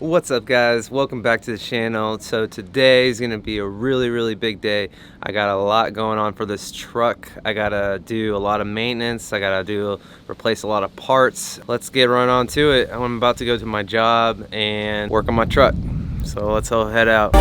What's up, guys? Welcome back to the channel. So today is gonna be a really big day. I got a lot going on for this truck. I gotta do a lot of maintenance. I gotta replace a lot of parts. Let's get right on to it. I'm about to go to my job and work on my truck. So let's all head out.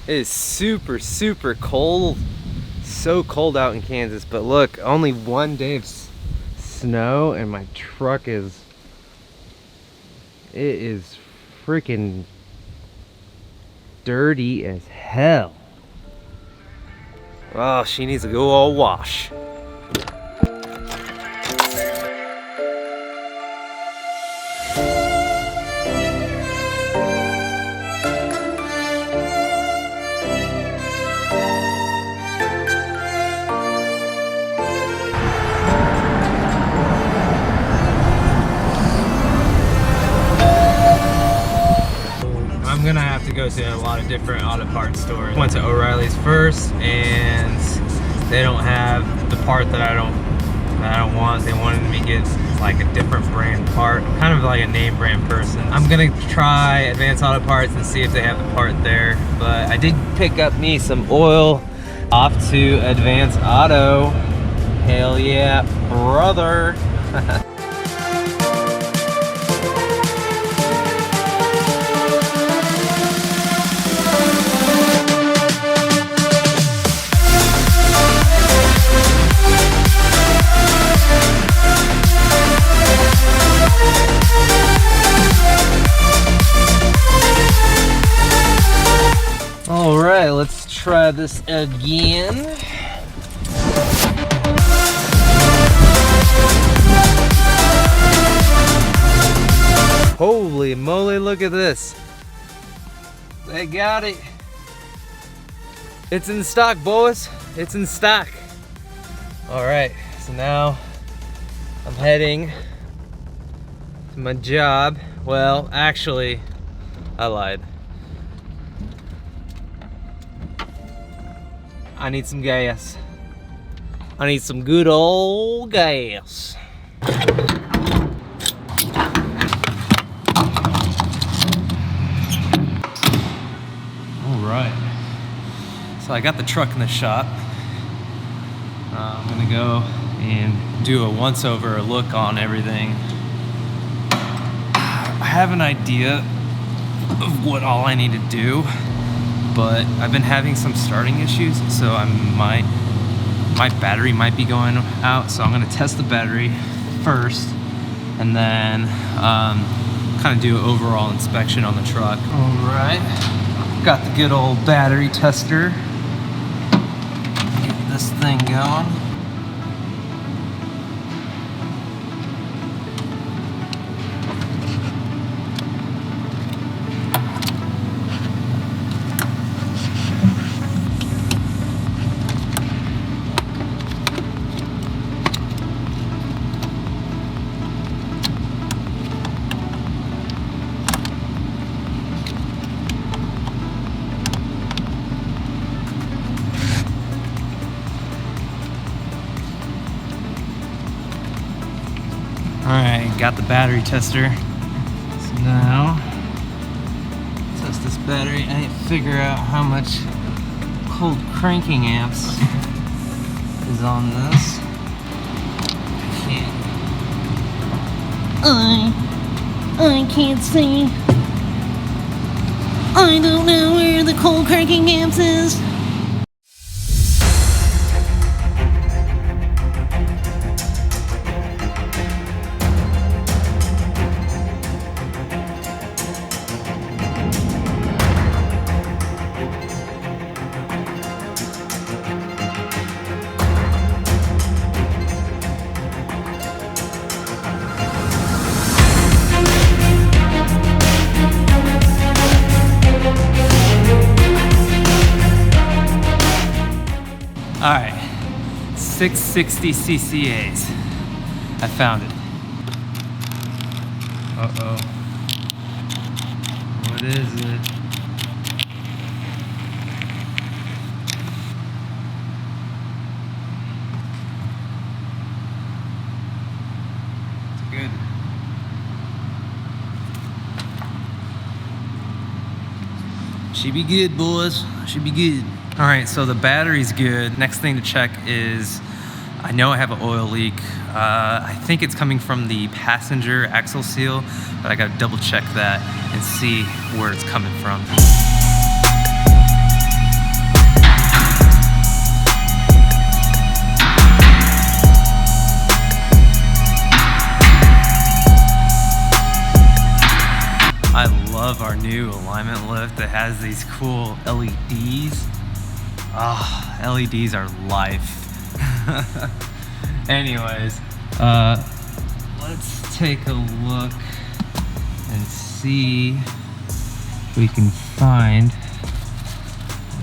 It is super cold. So cold out in Kansas, but look, only one day of snow and my truck is freaking dirty as hell. Oh, she needs to go all wash. I'm gonna have to go to a lot of different auto parts stores. Went to O'Reilly's first, and they don't have the part that I don't want. They wanted me to get like a different brand part. I'm kind of like a name brand person. I'm gonna try Advanced Auto Parts and see if they have the part there. But I did pick up me some oil. Off to Advanced Auto. Hell yeah, brother. Alright, let's try this again. Holy moly, look at this. They got it. It's in stock, boys. It's in stock. Alright, so now I'm heading to my job. Well, actually, I lied. I need some gas. I need some good old gas. Alright. So I got the truck in the shop. I'm gonna go and do a once-over look on everything. I have an idea of what all I need to do, but I've been having some starting issues, so my battery might be going out, so I'm gonna test the battery first and then kind of do an overall inspection on the truck. All right, got the good old battery tester. Get this thing going. Alright, got the battery tester. So now, test this battery. I need to figure out how much cold cranking amps is on this. I can't see. I don't know where the cold cranking amps is. 660 ccas. I found it. Uh-oh. What is it? It's good. Should be good, boys. Should be good. All right, so the battery's good. Next thing to check is, I know I have an oil leak. I think it's coming from the passenger axle seal, but I gotta double check that and see where it's coming from. I love our new alignment lift that has these cool LEDs. Ah, oh, LEDs are life. Anyways, let's take a look and see if we can find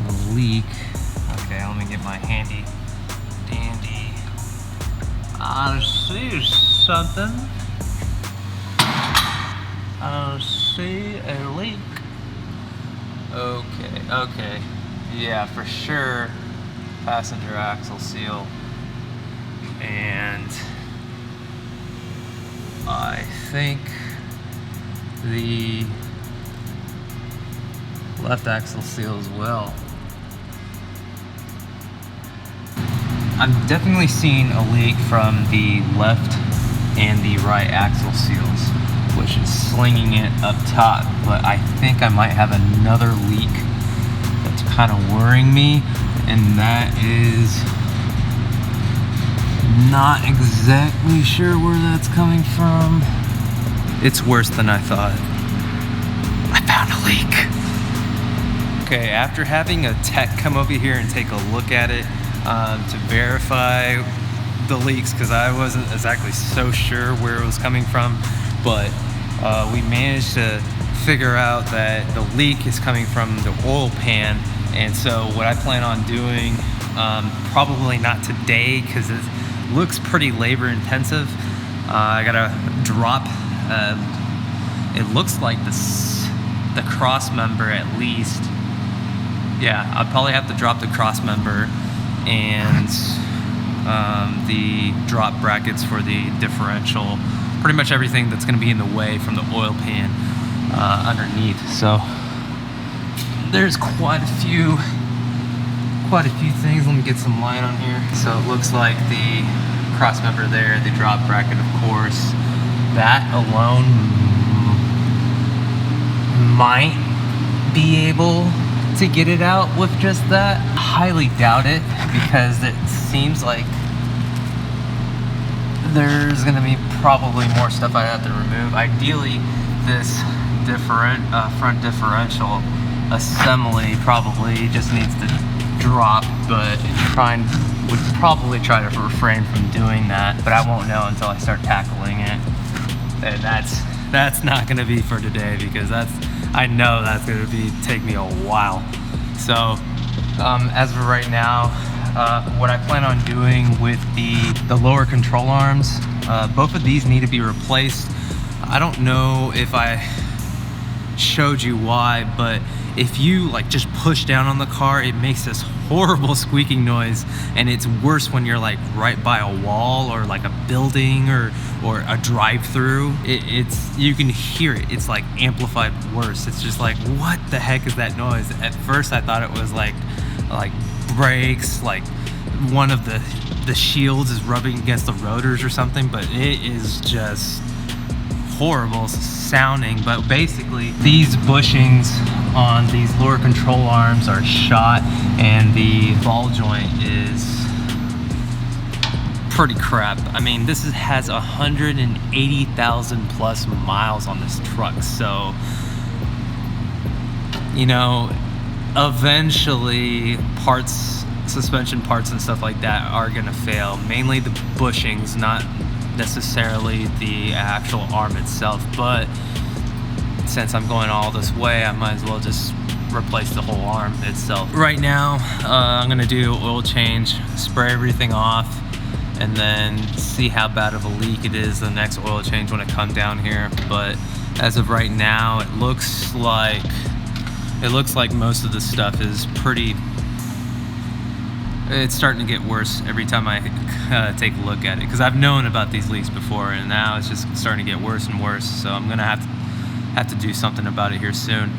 a leak. Okay, let me get my handy dandy. I see something. I see a leak. Okay. Yeah, for sure. Passenger axle seal. And I think the left axle seal as well. I'm definitely seeing a leak from the left and the right axle seals, which is slinging it up top, but I think I might have another leak that's kind of worrying me, and that is not exactly sure where that's coming from. It's worse than I thought. I found a leak. Okay, after having a tech come over here and take a look at it to verify the leaks, because I wasn't exactly so sure where it was coming from, but we managed to figure out that the leak is coming from the oil pan. And so what I plan on doing, probably not today because it looks pretty labor intensive. I gotta drop, it looks like the cross member at least. Yeah, I'll probably have to drop the cross member and the drop brackets for the differential, pretty much everything that's going to be in the way from the oil pan underneath. So there's quite a few things. Let me get some light on here. So it looks like the cross member there, the drop bracket, of course, that alone might be able to get it out with just that. Highly doubt it, because it seems like there's gonna be probably more stuff I'd have to remove. Ideally, this front differential assembly probably just needs to drop, but would probably try to refrain from doing that, but I won't know until I start tackling it. And that's not gonna be for today, because I know that's gonna take me a while. So as of right now, what I plan on doing with the lower control arms, both of these need to be replaced. I don't know if I showed you why, but if you like just push down on the car, it makes this horrible squeaking noise, and it's worse when you're like right by a wall or like a building or a drive-through. You can hear it. It's like amplified worse. It's just like, what the heck is that noise? At first I thought it was like brakes, like one of the shields is rubbing against the rotors or something, but it is just horrible sounding. But basically these bushings on these lower control arms are shot, and the ball joint is pretty crap. I mean, this has 180,000 plus miles on this truck, so you know, eventually suspension parts and stuff like that are gonna fail. Mainly the bushings, not necessarily the actual arm itself, but since I'm going all this way, I might as well just replace the whole arm itself. Right now, I'm gonna do oil change, spray everything off, and then see how bad of a leak it is the next oil change when it comes down here. But as of right now, it looks like most of the stuff is pretty. It's starting to get worse every time I take a look at it, because I've known about these leaks before, and now it's just starting to get worse and worse. So I'm gonna have to do something about it here soon.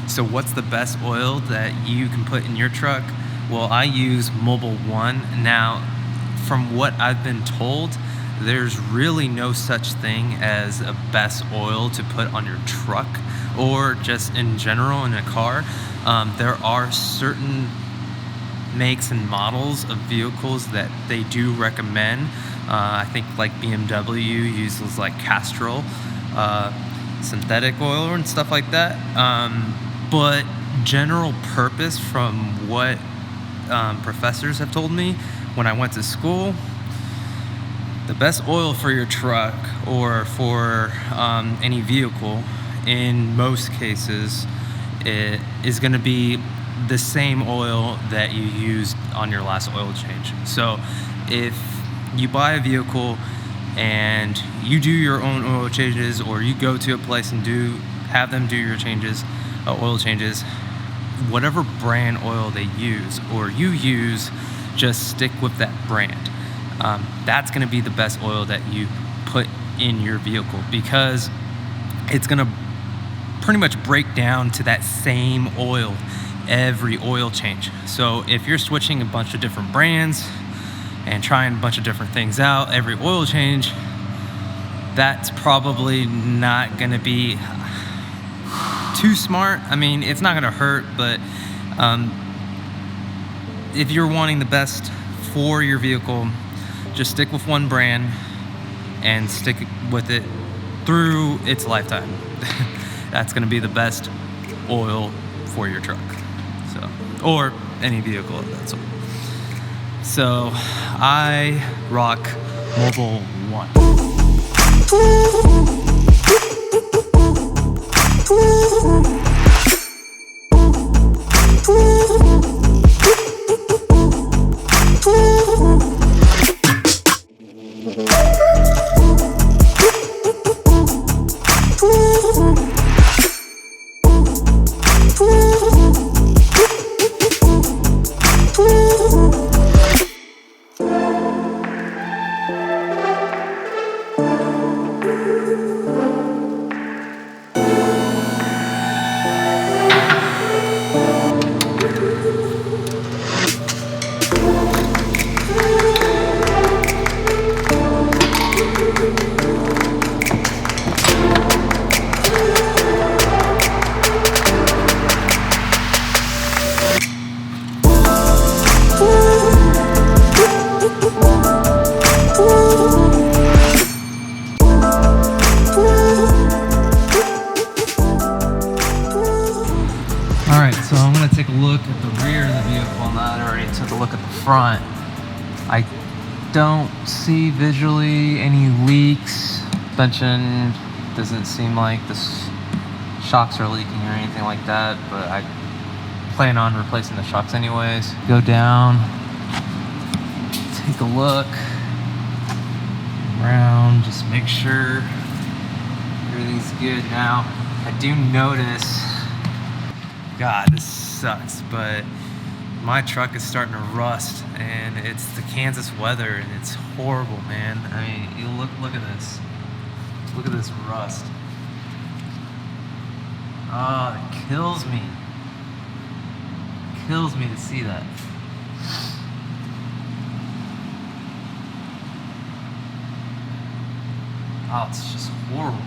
So what's the best oil that you can put in your truck? Well, I use Mobil 1. Now, from what I've been told, there's really no such thing as a best oil to put on your truck or just in general in a car. There are certain makes and models of vehicles that they do recommend. I think like BMW uses like Castrol synthetic oil and stuff like that. But general purpose, from what professors have told me when I went to school, the best oil for your truck or for any vehicle, in most cases, it is going to be the same oil that you used on your last oil change. So if you buy a vehicle and you do your own oil changes, or you go to a place and have them do your changes, oil changes, whatever brand oil they use or you use, just stick with that brand. That's going to be the best oil that you put in your vehicle, because it's going to pretty much break down to that same oil every oil change. So if you're switching a bunch of different brands and trying a bunch of different things out every oil change, that's probably not going to be too smart. I mean, it's not going to hurt, but if you're wanting the best for your vehicle, just stick with one brand and stick with it through its lifetime. That's going to be the best oil for your truck, so, or any vehicle of that sort. So I rock Mobil 1. So I'm going to take a look at the rear of the vehicle. Now I already took a look at the front. I don't see visually any leaks. Suspension doesn't seem like the shocks are leaking or anything like that, but I plan on replacing the shocks anyways. Go down, take a look around, just make sure everything's good. Now, I do notice, God, this sucks, but my truck is starting to rust, and it's the Kansas weather, and it's horrible, man. I mean, you look at this. Look at this rust. Oh, it kills me. It kills me to see that. Oh, it's just horrible.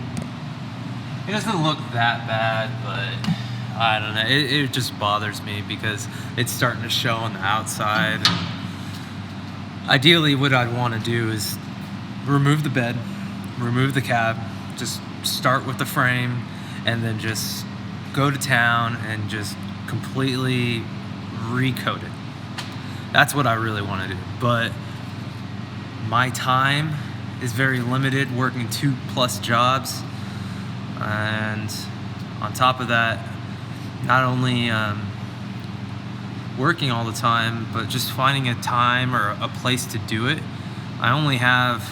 It doesn't look that bad, but I don't know. It just bothers me because it's starting to show on the outside. And ideally, what I'd want to do is remove the bed, remove the cab, just start with the frame, and then just go to town and just completely recoat it. That's what I really want to do. But my time is very limited, working 2+ jobs, and on top of that, not only working all the time, but just finding a time or a place to do it. I only have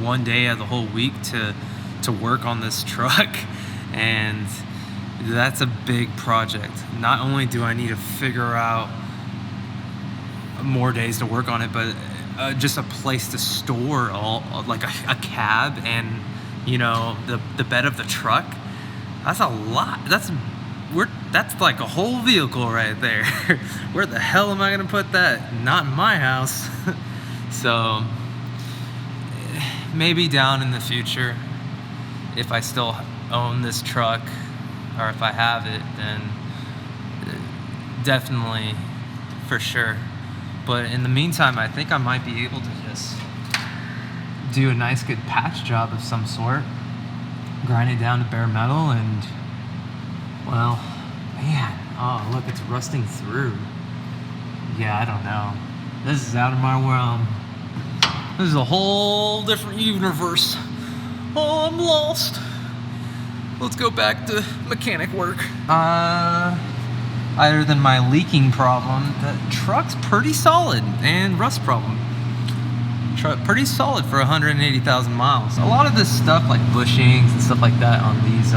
one day of the whole week to work on this truck, and that's a big project. Not only do I need to figure out more days to work on it, but just a place to store all, like a cab and, you know, the bed of the truck. That's a lot. That's like a whole vehicle right there. Where the hell am I gonna put that? Not in my house. So maybe down in the future, if I still own this truck, or if I have it, then definitely, for sure. But in the meantime, I think I might be able to just do a nice good patch job of some sort, grind it down to bare metal, and, well, man, oh look, it's rusting through. Yeah, I don't know. This is out of my realm. This is a whole different universe. Oh, I'm lost. Let's go back to mechanic work. Other than my leaking problem, the truck's pretty solid, and rust problem. Truck pretty solid for 180,000 miles. A lot of this stuff, like bushings and stuff like that on these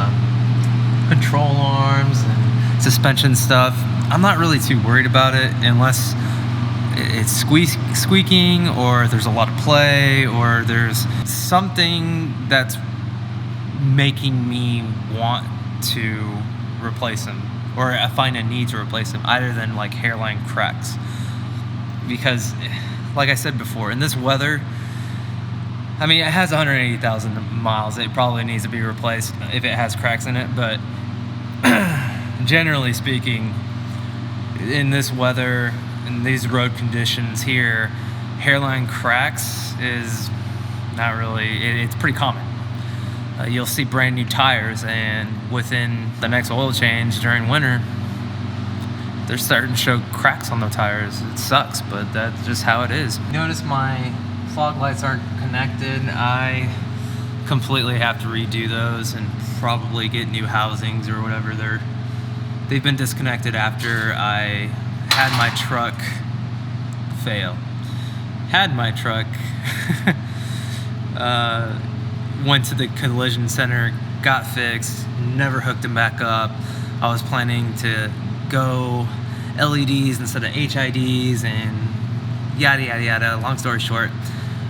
control arms and suspension stuff, I'm not really too worried about it unless it's squeaking, or there's a lot of play, or there's something that's making me want to replace them, or I find a need to replace them, other than like hairline cracks. Because, like I said before, in this weather, I mean, it has 180,000 miles. It probably needs to be replaced if it has cracks in it, but generally speaking, in this weather, in these road conditions here, hairline cracks is not really, it's pretty common. You'll see brand new tires, and within the next oil change during winter, they're starting to show cracks on the tires. It sucks, but that's just how it is. Notice my fog lights aren't connected. I completely have to redo those and probably get new housings or whatever. They've been disconnected after I had my truck fail. Had my truck went to the collision center, got fixed, never hooked them back up. I was planning to go LEDs instead of HIDs and yada yada yada. Long story short,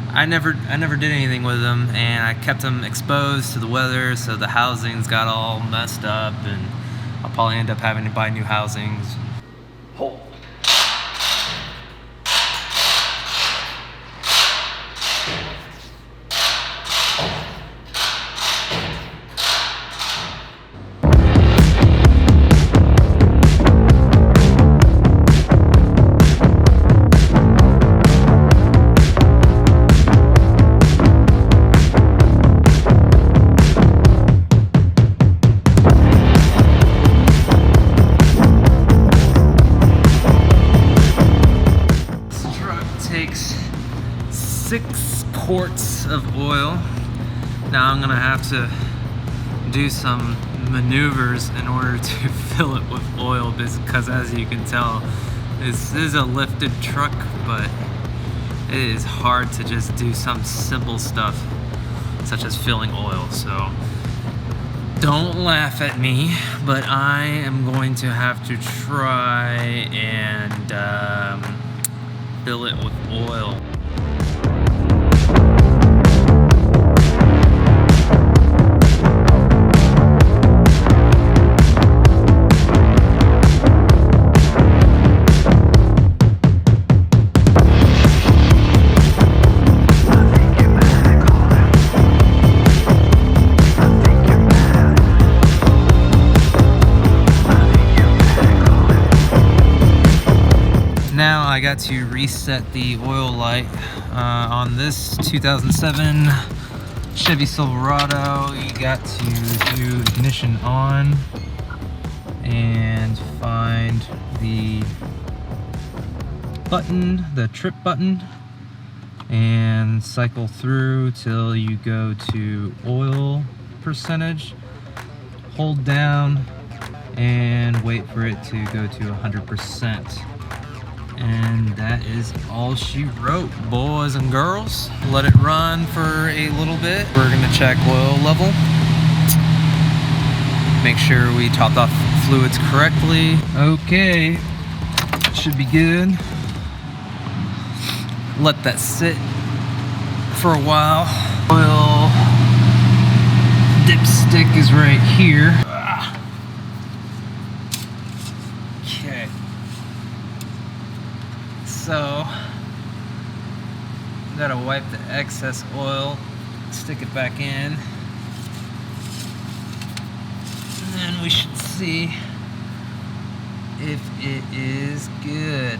I never did anything with them, and I kept them exposed to the weather, so the housings got all messed up, and I'll probably end up having to buy new housings. Hold. Takes 6 quarts of oil. Now I'm gonna have to do some maneuvers in order to fill it with oil, because as you can tell, this is a lifted truck, but it is hard to just do some simple stuff such as filling oil. So don't laugh at me, but I am going to have to try and fill it with oil. Now I got to reset the oil light on this 2007 Chevy Silverado. You got to do ignition on and find the button, the trip button, and cycle through till you go to oil percentage. Hold down and wait for it to go to 100%. And that is all she wrote, boys and girls. Let it run for a little bit. We're gonna check oil level. Make sure we topped off fluids correctly. Okay, should be good. Let that sit for a while. Oil dipstick is right here. Okay. So, gotta wipe the excess oil, stick it back in, and then we should see if it is good.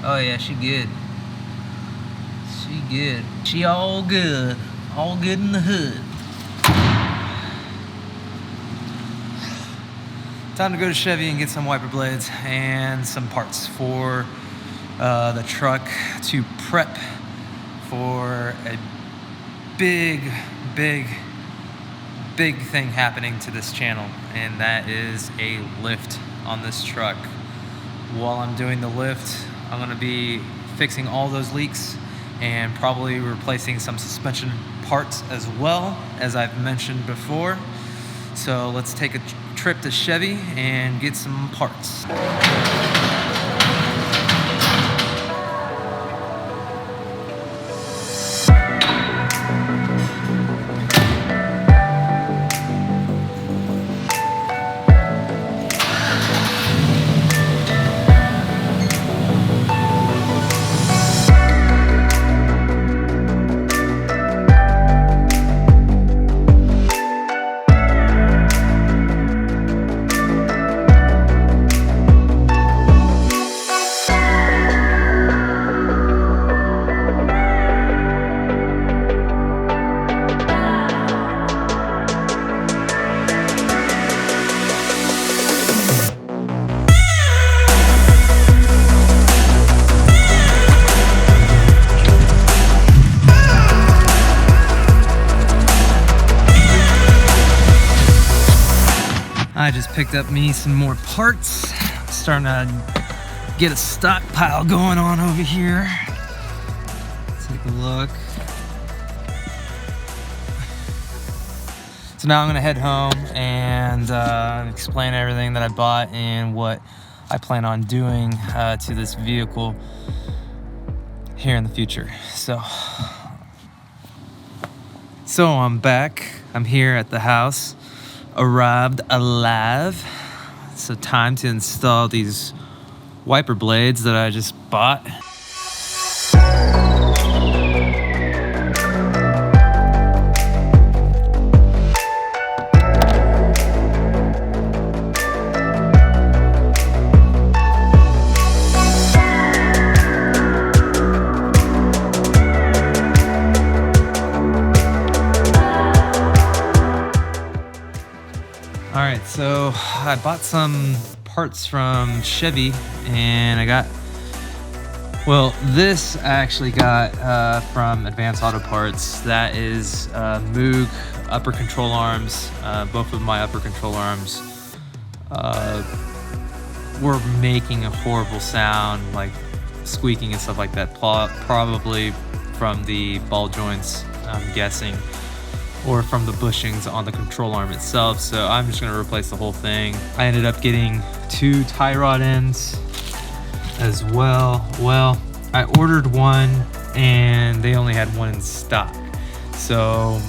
Oh yeah, she good. She good. She all good. All good in the hood. Time to go to Chevy and get some wiper blades and some parts for the truck to prep for a big thing happening to this channel, and that is a lift on this truck. While I'm doing the lift, I'm going to be fixing all those leaks and probably replacing some suspension parts as well, as I've mentioned before. So let's take a trip to Chevy and get some parts. I just picked up me some more parts. Starting to get a stockpile going on over here. Take a look. So now I'm gonna head home and explain everything that I bought and what I plan on doing to this vehicle here in the future. So I'm back. I'm here at the house. Arrived alive. So time to install these wiper blades that I just bought. Alright, so I bought some parts from Chevy, and I got, well, this I actually got from Advanced Auto Parts. That is Moog upper control arms. Both of my upper control arms were making a horrible sound, like squeaking and stuff like that, probably from the ball joints, I'm guessing, or from the bushings on the control arm itself. So I'm just gonna replace the whole thing. I ended up getting 2 tie rod ends as well. Well, I ordered one and they only had one in stock. So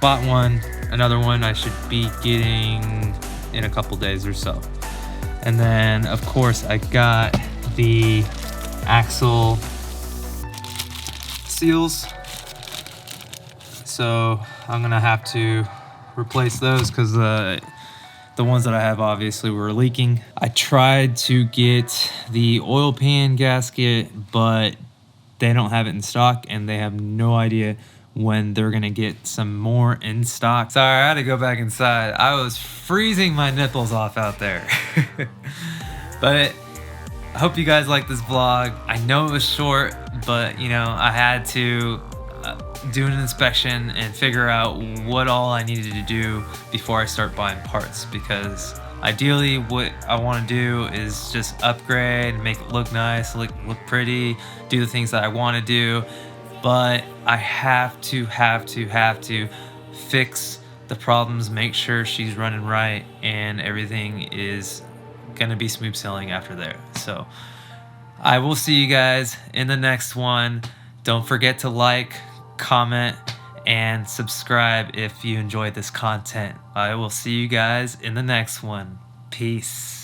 bought one, another one I should be getting in a couple days or so. And then of course I got the axle seals. So I'm gonna have to replace those because the ones that I have obviously were leaking. I tried to get the oil pan gasket, but they don't have it in stock and they have no idea when they're gonna get some more in stock. Sorry, I had to go back inside. I was freezing my nipples off out there. But I hope you guys like this vlog. I know it was short, but you know, I had to do an inspection and figure out what all I needed to do before I start buying parts, because Ideally, what I want to do is just upgrade, make it look nice, look pretty, do the things that I want to do. But I have to fix the problems, make sure she's running right, and everything is gonna be smooth sailing after there. So I will see you guys in the next one. Don't forget to like, comment, and subscribe if you enjoyed this content. I will see you guys in the next one. Peace.